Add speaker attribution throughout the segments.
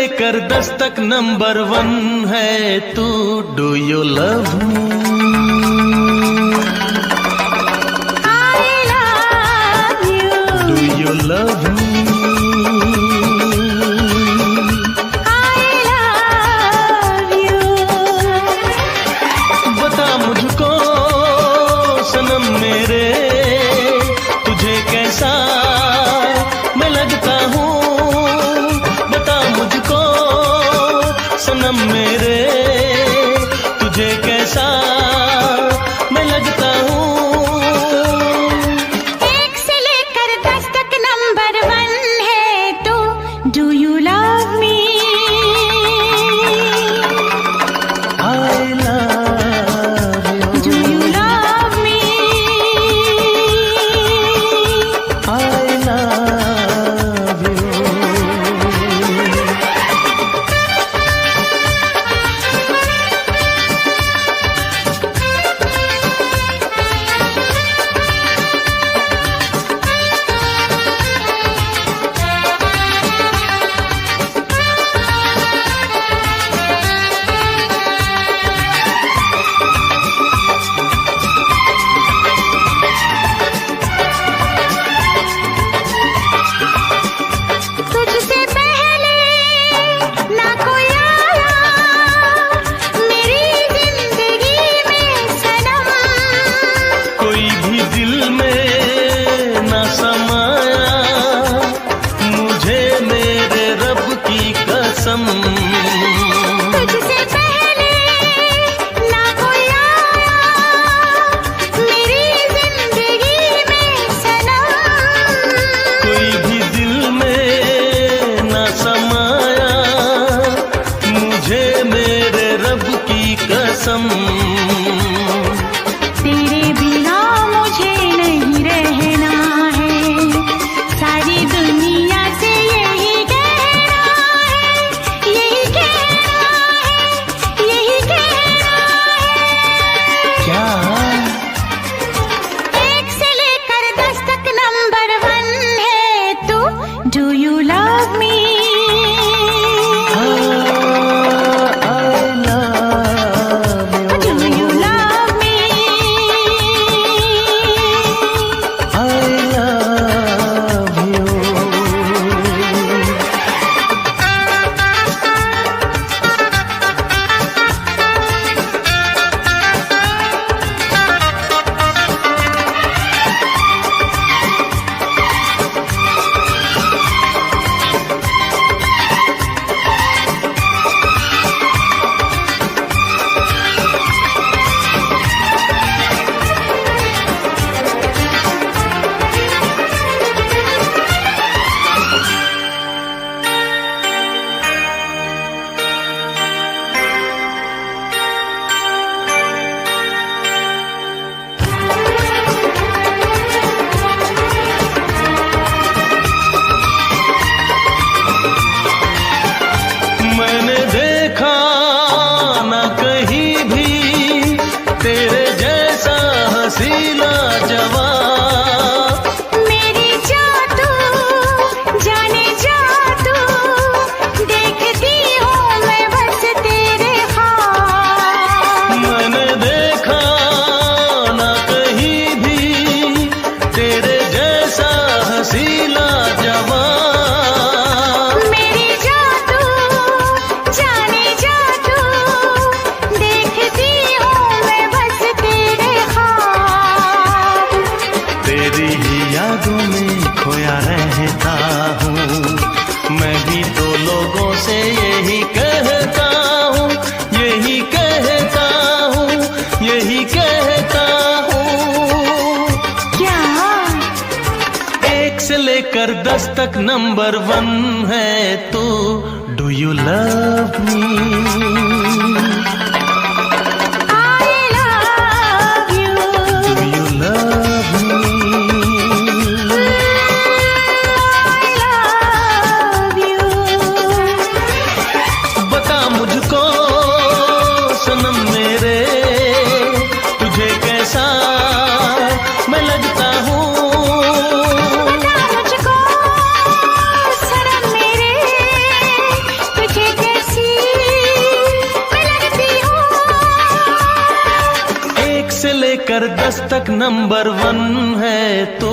Speaker 1: लेकर 10 तक नंबर 1 है तू। Do you love me?
Speaker 2: I love you.
Speaker 1: Do you love me?
Speaker 2: I love you.
Speaker 1: बता मुझको सनम मेरे, तुझे कैसा मैं लगता हूँ। बता मुझको सनम मेरे, तुझे कैसा मैं लगता हूँ।
Speaker 2: 1 से लेकर 10 तक नंबर 1 है तू। Do you love me?
Speaker 1: I love you.
Speaker 2: Do you love me?
Speaker 1: I love you.
Speaker 2: तुझसे पहले ना कोई आया मेरी जिंदगी में सनम।
Speaker 1: कोई भी दिल में ना समाया, मुझे मेरे रब की कसम।
Speaker 2: तुझसे पहले ना कोई आया मेरी जिंदगी में सनम।
Speaker 1: कोई भी दिल में ना समाया, मुझे मेरे रब की कसम।
Speaker 2: तेरे बिना मुझे नहीं रहना है, सारी दुनिया से यही कहना है, यही कहना है, यही कहना है।
Speaker 1: क्या
Speaker 2: 1 से लेकर 10 तक नंबर 1 है तू। Do you love me?
Speaker 1: I love you.
Speaker 2: Do you love me?
Speaker 1: I love you. मैंने देखा ना कहीं भी तेरे जैसा हसीना जवान।
Speaker 2: मेरी जादू जाने जादू, देखती हूँ मैं बस तेरे ख्वाब।
Speaker 1: मैंने देखा ना कहीं भी तेरे जैसा हसीना जवान।
Speaker 2: मेरी जादू जाने जादू, देखती हूँ मैं बस तेरे ख्वाब।
Speaker 1: तेरी ही यादों में खोया रहता हूँ, मैं भी तो लोगों से यही कहता हूँ, यही कहता हूँ, यही कहता हूँ।
Speaker 2: क्या
Speaker 1: 1 से लेकर 10 तक नंबर 1 है तू। Do you love me?
Speaker 2: I love you.
Speaker 1: Do you love me?
Speaker 2: I love you.
Speaker 1: बता मुझको सनम मेरे, तुझे कैसा मैं लगता हूँ।
Speaker 2: बता मुझको सनम मेरे, तुझे
Speaker 1: से लेकर 10 तक नंबर 1 है तू,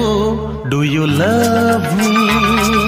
Speaker 1: डू यू लव मी?